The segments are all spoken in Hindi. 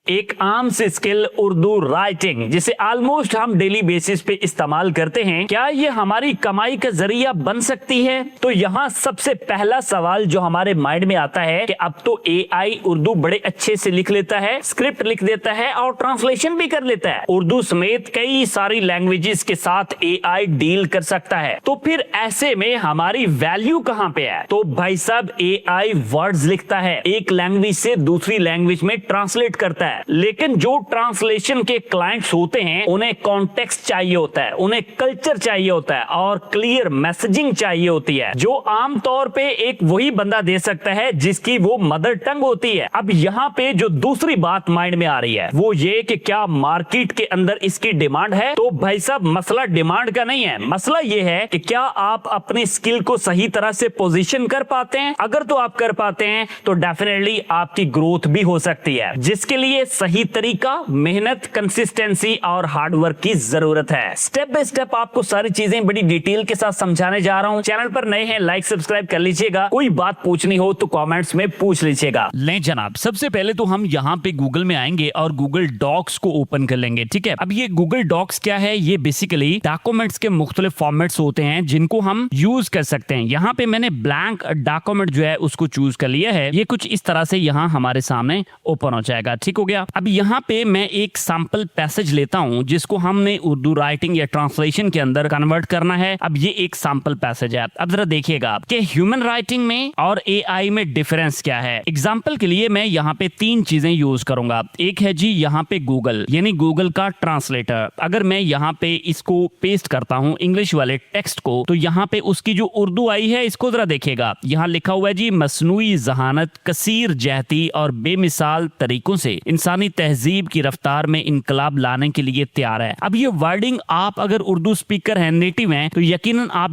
एक आम सी स्किल उर्दू राइटिंग जिसे ऑलमोस्ट हम डेली बेसिस पे इस्तेमाल करते हैं, क्या ये हमारी कमाई का जरिया बन सकती है? तो यहाँ सबसे पहला सवाल जो हमारे माइंड में आता है कि अब तो एआई उर्दू बड़े अच्छे से लिख लेता है, स्क्रिप्ट लिख देता है और ट्रांसलेशन भी कर लेता है। उर्दू समेत कई सारी लैंग्वेजेस के साथ एआई डील कर सकता है। तो फिर ऐसे में हमारी वैल्यू कहाँ पे है? तो भाई साहब, एआई वर्ड्स लिखता है, एक लैंग्वेज से दूसरी लैंग्वेज में ट्रांसलेट करता है, लेकिन जो ट्रांसलेशन के क्लाइंट्स होते हैं उन्हें कॉन्टेक्स्ट चाहिए होता है, उन्हें कल्चर चाहिए होता है और क्लियर मैसेजिंग चाहिए होती है, जो आमतौर पे एक वही बंदा दे सकता है जिसकी वो मदर टंग होती है। अब यहाँ पे जो दूसरी बात माइंड में आ रही है वो ये कि क्या मार्केट के अंदर इसकी डिमांड है? तो भाई साहब, मसला डिमांड का नहीं है, मसला ये है कि क्या आप अपनी स्किल को सही तरह से पोजीशन कर पाते हैं। अगर तो आप कर पाते हैं तो डेफिनेटली आपकी ग्रोथ भी हो सकती है, जिसके लिए सही तरीका, मेहनत, कंसिस्टेंसी और हार्डवर्क की जरूरत है। स्टेप बाय स्टेप आपको सारी चीजें बड़ी डिटेल के साथ समझाने जा रहा हूं। चैनल पर नए हैं, लाइक सब्सक्राइब कर लीजिएगा। कोई बात पूछनी हो तो कमेंट्स में पूछ लीजिएगा। ले जनाब, सबसे पहले तो हम यहाँ पे गूगल में आएंगे और गूगल डॉक्स को ओपन कर लेंगे। ठीक है, अब ये गूगल डॉक्स क्या है? ये बेसिकली डॉक्यूमेंट्स के मुख्तलिफ फॉर्मेट्स होते हैं जिनको हम यूज कर सकते हैं। यहाँ पे मैंने ब्लैंक डॉक्यूमेंट जो है उसको चूज कर लिया है। ये कुछ इस तरह से यहाँ हमारे सामने ओपन हो जाएगा। ठीक हो गया। अब यहाँ पे मैं एक सैंपल पैसेज लेता हूँ जिसको हमने उर्दू राइटिंग या ट्रांसलेशन के अंदर कन्वर्ट करना है। अब ये एक सैंपल पैसेज है। अब जरा देखिएगा कि ह्यूमन राइटिंग में और एआई में डिफरेंस क्या है। एग्जाम्पल के लिए मैं यहाँ पे तीन चीजें यूज करूंगा। एक है जी यहाँ पे गूगल, यानी गूगल का ट्रांसलेटर। अगर मैं यहाँ पे इसको पेस्ट करता हूँ इंग्लिश वाले टेक्स्ट को, तो यहाँ पे उसकी जो उर्दू आई है इसको जरा देखिएगा। यहाँ लिखा हुआ है जी, मसनूई जहानत कसीर जहती और बेमिसाल तरीकों से इंसानी तहजीब की रफ्तार में इनकलाब लाने के लिए तैयार है। अब ये वर्डिंग आप अगर उर्दू स्पीकर हैं, नेटिव हैं, तो यकीनन आप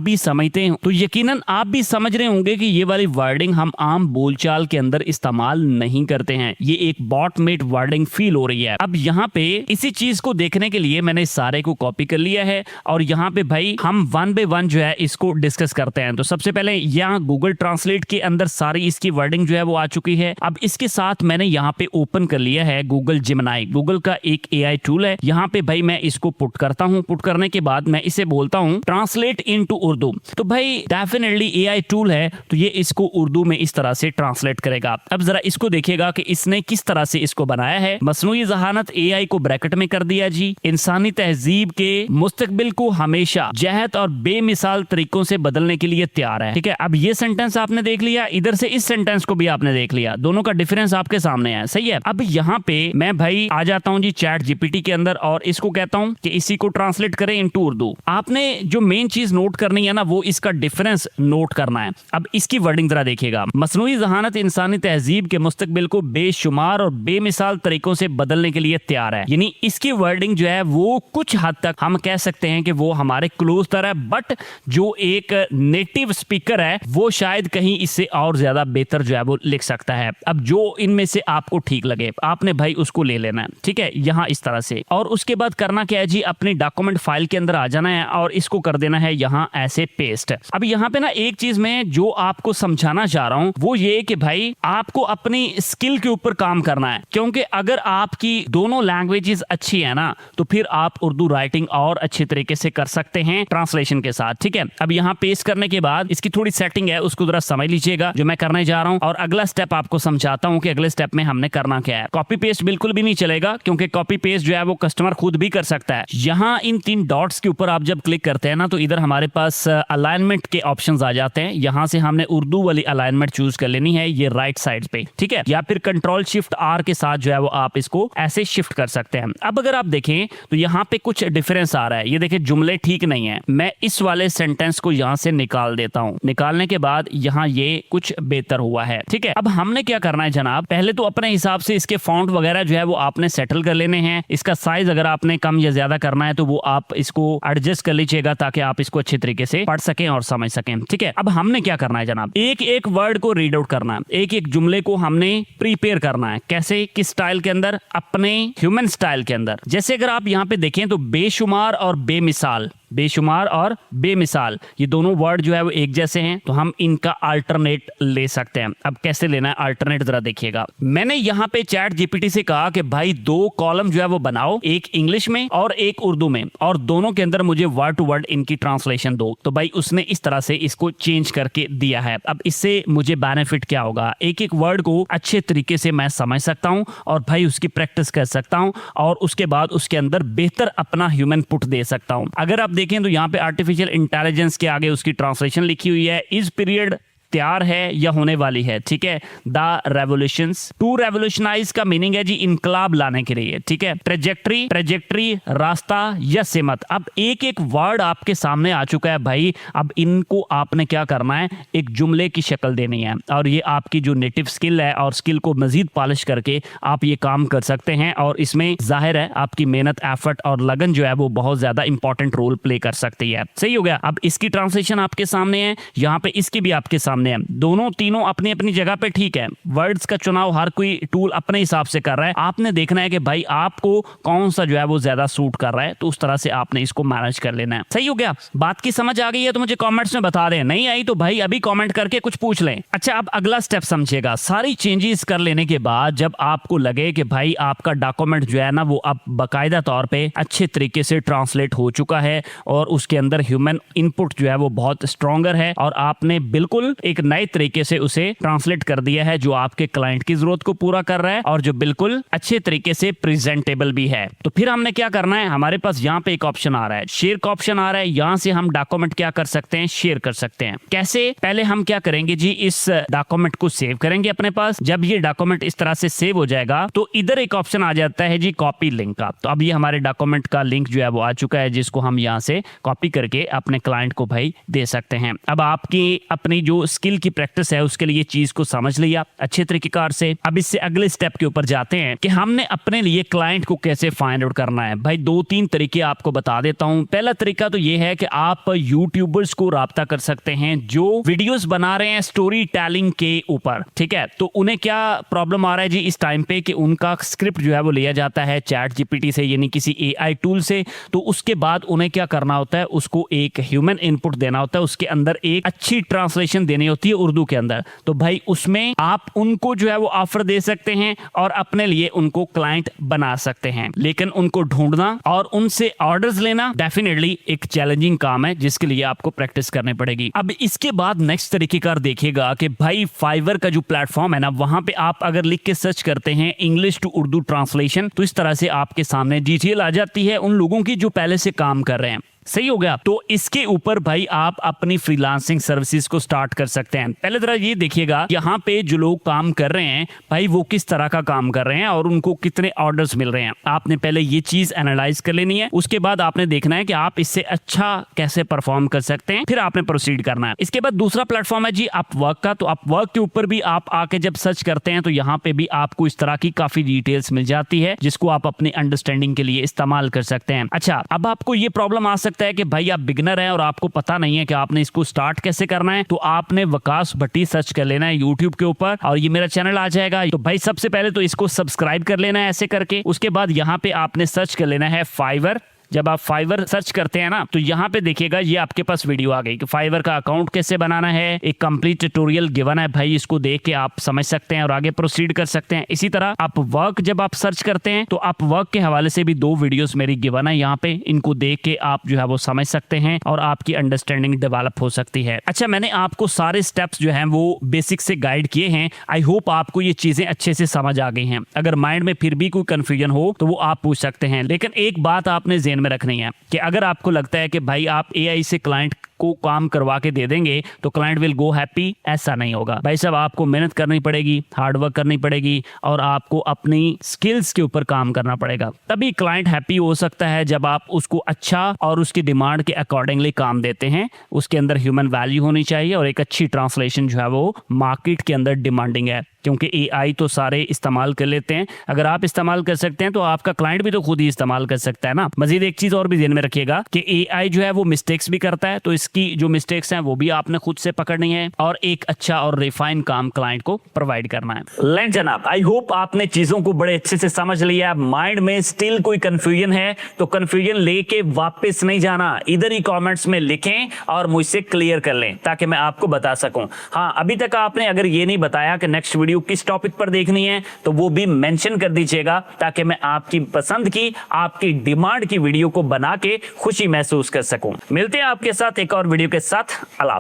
भी समझ रहे होंगे कि ये वाली वर्डिंग हम आम बोलचाल के अंदर इस्तेमाल नहीं करते हैं। ये एक बॉट मेड वर्डिंग फील हो रही है। अब यहाँ पे इसी चीज को देखने के लिए मैंने सारे को कॉपी कर लिया है और यहाँ पे भाई हम वन बाय वन जो है इसको डिस्कस करते हैं। तो सबसे पहले यहाँ गूगल ट्रांसलेट के अंदर सारी इसकी वर्डिंग जो है वो आ चुकी है। अब इसके साथ मैंने यहाँ पे ओपन कर लिया है गूगल जेमिनी। गूगल का एक एआई टूल है। यहाँ पे भाई मैं इसको पुट करता हूँ। पुट करने के बाद मैं इसे बोलता हूँ ट्रांसलेट इनटू उर्दू। तो भाई डेफिनेटली एआई टूल है तो ये इसको उर्दू में इस तरह से ट्रांसलेट करेगा। अब जरा इसको देखिएगा कि इसने किस तरह से इसको बनाया है। मसनूई जहानत एआई को ब्रैकेट में कर दिया जी, इंसानी तहजीब के मुस्तकबिल को हमेशा जहत और बेमिसाल तरीकों से बदलने के लिए तैयार है। ठीक है, अब ये सेंटेंस आपने देख लिया, इधर से इस सेंटेंस को भी आपने देख लिया, दोनों का डिफरेंस आपके सामने है। सही है। अब यहाँ पे मैं भाई आ जाता हूँ जी चैट जीपीटी के अंदर और इसको कहता हूँ कि इसी को ट्रांसलेट करें इनटू उर्दू। आपने जो मेन चीज नोट करनी है ना, वो इसका डिफरेंस नोट करना है। अब इसकी वर्डिंग जरा देखिएगा, मसनूई जहानत इंसानी तहजीब के मुस्तकबिल को बेशुमार और बेमिसाल तरीकों से बदलने के लिए तैयार है। यानी इसकी वर्डिंग जो है वो कुछ हद तक हम कह सकते हैं कि वो हमारे क्लोज तरह है, बट जो एक नेटिव स्पीकर है वो शायद कहीं इससे और ज्यादा बेहतर जो है वो लिख सकता है। अब जो इनमें से आपको ठीक लगे आपने भाई उसको ले लेना है। ठीक है, यहाँ इस तरह से। और उसके बाद करना क्या है जी, अपनी डॉक्यूमेंट फाइल के अंदर आ जाना है और इसको कर देना है यहाँ ऐसे पेस्ट। अब यहाँ पे ना एक चीज मैं जो आपको समझाना चाह रहा हूँ वो ये कि भाई आपको अपनी स्किल के ऊपर काम करना है, क्योंकि अगर आपकी दोनों लैंग्वेजेस अच्छी है ना तो फिर आप उर्दू राइटिंग और अच्छे तरीके से कर सकते हैं ट्रांसलेशन के साथ। ठीक है, अब यहाँ पेस्ट करने के बाद इसकी थोड़ी सेटिंग है, उसको जरा समझ लीजिएगा जो मैं करने जा रहा हूँ। और अगला स्टेप आपको समझाता हूँ कि अगले स्टेप में हमने करना क्या है। कॉपी पेस्ट बिल्कुल भी नहीं चलेगा, क्योंकि कॉपी पेस्ट जो है वो कस्टमर खुद भी कर सकता है। यहाँ इन तीन डॉट्स के ऊपर आप जब क्लिक करते हैं ना तो इधर हमारे पास अलाइनमेंट के ऑप्शंस आ जाते हैं। यहाँ से हमने उर्दू वाली अलाइनमेंट चूज कर लेनी है, ये राइट साइड पे। ठीक है, या फिर कंट्रोल शिफ्ट आर के साथ जो है वो आप इसको ऐसे शिफ्ट कर सकते हैं। अब अगर आप देखें तो यहाँ पे कुछ डिफरेंस आ रहा है। ये देखिए जुमले ठीक नहीं है। मैं इस वाले सेंटेंस को यहाँ से निकाल देता हूँ। निकालने के बाद यहाँ ये कुछ बेहतर हुआ है। ठीक है, अब हमने क्या करना है जनाब, पहले तो अपने हिसाब से इसके फॉन्ट वगैरह जो है वो आपने सेटल कर लेने हैं। इसका साइज अगर आपने कम या ज्यादा करना है तो वो आप इसको एडजस्ट कर लीजिएगा ताकि आप इसको अच्छे तरीके से पढ़ सकें और समझ सकें। ठीक है, अब हमने क्या करना है जनाब, एक एक वर्ड को रीड आउट करना है, एक एक जुमले को हमने प्रिपेयर करना है। कैसे, किस स्टाइल के अंदर? अपने ह्यूमन स्टाइल के अंदर। जैसे अगर आप यहाँ पे देखें तो बेशुमार और बेमिसाल, बेशुमार और बेमिसाल, ये दोनों वर्ड जो है वो एक जैसे हैं, तो हम इनका अल्टरनेट ले सकते हैं। अब कैसे लेना है अल्टरनेट जरा देखिएगा। मैंने यहाँ पे चैट जीपीटी से कहा कि भाई 2 कॉलम जो है वो बनाओ, एक इंग्लिश में और एक उर्दू में, और दोनों के अंदर मुझे वर्ड टू वर्ड इनकी ट्रांसलेशन दो। तो भाई उसने इस तरह से इसको चेंज करके दिया है। अब इससे मुझे बेनिफिट क्या होगा, एक एक वर्ड को अच्छे तरीके से मैं समझ सकता हूं और भाई उसकी प्रैक्टिस कर सकता हूं, और उसके बाद उसके अंदर बेहतर अपना ह्यूमन पुट दे सकता हूं। अगर आप देखें तो यहाँ पे आर्टिफिशियल इंटेलिजेंस के आगे उसकी ट्रांसलेशन लिखी हुई है, इस पीरियड तैयार है या होने वाली है, ठीक है। द रेवोल्यूशंस, टू रेवोल्यूशनाइज का मीनिंग है जी इनकलाब लाने के लिए, ठीक है। ट्रेजेक्ट्री, रास्ता या सिमत। अब एक एक वर्ड आपके सामने आ चुका है भाई, अब इनको आपने क्या करना है, एक जुमले की शक्ल देनी है, और ये आपकी जो नेटिव स्किल है और स्किल को मजीद पॉलिश करके आप ये काम कर सकते हैं, और इसमें जाहिर है आपकी मेहनत, एफर्ट और लगन जो है वो बहुत ज्यादा इंपॉर्टेंट रोल प्ले कर सकती है। सही हो गया। अब इसकी ट्रांसलेशन आपके सामने है, यहाँ पे इसकी भी आपके सामने है। दोनों तीनों अपनी अपनी जगह पे ठीक है। वर्ड्स का चुनाव हर कोई टूल अपने हिसाब से कर रहा है, आपने देखना है कि भाई आपको कौन सा जो है वो ज्यादा सूट कर रहा है, तो उस तरह से आपने इसको मैनेज कर लेना है। सही हो गया। बात की समझ आ गई है तो मुझे कमेंट्स में बता दें, नहीं आई तो भाई अभी कमेंट करके कुछ पूछ लें। अच्छा, अब अगला स्टेप समझिएगा। सारी चेंजेस कर लेने के बाद जब आपको लगे कि भाई आपका डॉक्यूमेंट जो है ना वो अब बाकायदा तौर पे अच्छे तरीके से ट्रांसलेट हो चुका है, और उसके अंदर ह्यूमन इनपुट जो है वो बहुत स्ट्रॉन्गर है, और आपने बिल्कुल एक नए तरीके से उसे ट्रांसलेट कर दिया है जो आपके क्लाइंट की जरूरत को पूरा कर रहा है और जो बिल्कुल अच्छे तरीके से प्रेजेंटेबल भी है। तो फिर हमने क्या करना है, हमारे पास यहाँ पे एक ऑप्शन आ रहा है, शेयर का ऑप्शन आ रहा है। यहाँ से हम डॉक्यूमेंट क्या कर सकते हैं, शेयर कर सकते हैं। कैसे? पहले हम क्या करेंगे जी, इस डॉक्यूमेंट को सेव करेंगे अपने पास। जब ये डॉक्यूमेंट इस तरह से सेव हो जाएगा तो इधर एक ऑप्शन आ जाता है जी कॉपी लिंक का। तो अब ये हमारे डॉक्यूमेंट का लिंक जो है वो आ चुका है, जिसको हम यहाँ से कॉपी करके अपने क्लाइंट को भाई दे सकते हैं। अब आपकी अपनी जो स्किल की प्रैक्टिस है उसके लिए चीज को समझ लिया अच्छे तरीकेकार से। अब इससे अगले स्टेप के ऊपर जाते हैं कि हमने अपने लिए क्लाइंट को कैसे फाइंड आउट करना है। भाई 2-3 तरीके आपको बता देता हूं। पहला तरीका तो ये है कि आप यूट्यूबर्स को राब्ता कर सकते हैं जो वीडियोस बना रहे हैं स्टोरी टेलिंग के ऊपर, ठीक है। तो उन्हें क्या प्रॉब्लम आ रहा है जी इस टाइम पे कि उनका स्क्रिप्ट जो है वो लिया जाता है चैट जीपीटी से, यानी किसी एआई टूल से। तो उसके बाद उन्हें क्या करना होता है, उसको एक ह्यूमन इनपुट देना होता है, उसके अंदर एक अच्छी ट्रांसलेशन देनी होती है उर्दू के अंदर। तो भाई उसमें आप उनको जो है वो ऑफर दे सकते हैं और अपने लिए उनको क्लाइंट बना सकते हैं। लेकिन उनको ढूंढना और उनसे ऑर्डर्स लेना डेफिनेटली एक चैलेंजिंग काम है, जिसके लिए आपको प्रैक्टिस करनी पड़ेगी। अब इसके बाद नेक्स्ट तरीके का देखिएगा कि भाई फाइवर का जो प्लेटफॉर्म है ना, वहां पे आप अगर लिख के सर्च करते हैं इंग्लिश टू उर्दू ट्रांसलेशन, तो इस तरह से आपके सामने डिटेल आ जाती है उन लोगों की जो पहले से काम कर रहे हैं। सही हो गया। तो इसके ऊपर भाई आप अपनी फ्रीलांसिंग सर्विसेज को स्टार्ट कर सकते हैं। पहले जरा ये देखिएगा यहाँ पे जो लोग काम कर रहे हैं भाई वो किस तरह का काम कर रहे हैं और उनको कितने ऑर्डर्स मिल रहे हैं। आपने पहले ये चीज एनालाइज कर लेनी है। उसके बाद आपने देखना है कि आप इससे अच्छा कैसे परफॉर्म कर सकते हैं, फिर आपने प्रोसीड करना है। इसके बाद दूसरा प्लेटफॉर्म है जी अपवर्क का। तो अपवर्क के ऊपर भी आप आके जब सर्च करते हैं तो यहाँ पे भी आपको इस तरह की काफी डिटेल्स मिल जाती है, जिसको आप अपनी अंडरस्टैंडिंग के लिए इस्तेमाल कर सकते हैं। अच्छा, अब आपको ये प्रॉब्लम आ सकता है कि भाई आप बिगनर हैं और आपको पता नहीं है कि आपने इसको स्टार्ट कैसे करना है। तो आपने वकास भट्टी सर्च कर लेना है यूट्यूब के ऊपर और ये मेरा चैनल आ जाएगा। तो भाई सबसे पहले तो इसको सब्सक्राइब कर लेना है ऐसे करके। उसके बाद यहाँ पे आपने सर्च कर लेना है फाइवर। जब आप फाइवर सर्च करते हैं ना तो यहाँ पे देखिएगा ये आपके पास वीडियो आ गई कि फाइवर का अकाउंट कैसे बनाना है। एक कंप्लीट ट्यूटोरियल गिवन है भाई, इसको देख के आप समझ सकते हैं और आगे प्रोसीड कर सकते हैं। इसी तरह अपवर्क जब आप सर्च करते हैं तो अपवर्क के हवाले से भी 2 वीडियोस मेरी गिवन है यहाँ पे, इनको देख के आप जो है वो समझ सकते हैं और आपकी अंडरस्टैंडिंग डेवलप हो सकती है। अच्छा, मैंने आपको सारे स्टेप्स जो है वो बेसिक से गाइड किए हैं। आई होप आपको ये चीजें अच्छे से समझ आ गई हैं। अगर माइंड में फिर भी कोई कंफ्यूजन हो तो वो आप पूछ सकते हैं। लेकिन एक बात आपने ज़हन में रखनी है कि अगर आपको लगता है कि भाई आप एआई से क्लाइंट को काम करवा के दे देंगे तो क्लाइंट विल गो हैप्पी, ऐसा नहीं होगा भाई साहब। आपको मेहनत करनी पड़ेगी, हार्डवर्क करनी पड़ेगी और आपको अपनी स्किल्स के ऊपर काम करना पड़ेगा, तभी क्लाइंट हैप्पी हो सकता है जब आप उसको अच्छा और उसकी डिमांड के अकॉर्डिंगली काम देते हैं। उसके अंदर ह्यूमन वैल्यू होनी चाहिए और एक अच्छी ट्रांसलेशन जो है वो मार्केट के अंदर डिमांडिंग है, क्योंकि एआई तो सारे इस्तेमाल कर लेते हैं। अगर आप इस्तेमाल कर सकते हैं तो आपका क्लाइंट भी तो खुद ही इस्तेमाल कर सकता है ना। मजीद एक चीज और भी ध्यान में रखिएगा कि एआई जो है वो मिस्टेक्स भी करता है, तो इस की जो मिस्टेक्स हैं वो भी आपने खुद से पकड़नी है और एक अच्छा और रिफाइन काम क्लाइंट को प्रोवाइड करना है। लें जनाब, आई होप आपने चीजों को बड़े अच्छे से समझ लिया। माइंड में स्टिल कोई कंफ्यूजन है तो कंफ्यूजन लेके वापस नहीं जाना, इधर ही कमेंट्स में लिखें और मुझसे क्लियर कर लें ताकि मैं आपको बता सकूं। हाँ, अभी तक आपने अगर ये नहीं बताया कि नेक्स्ट वीडियो किस टॉपिक पर देखनी है तो वो भी मेंशन कर दीजिएगा ताकि मैं आपकी पसंद की, आपकी डिमांड की वीडियो को बना के खुशी महसूस कर सकूं। मिलते हैं आपके साथ एक और वीडियो के साथ। अल्लाह।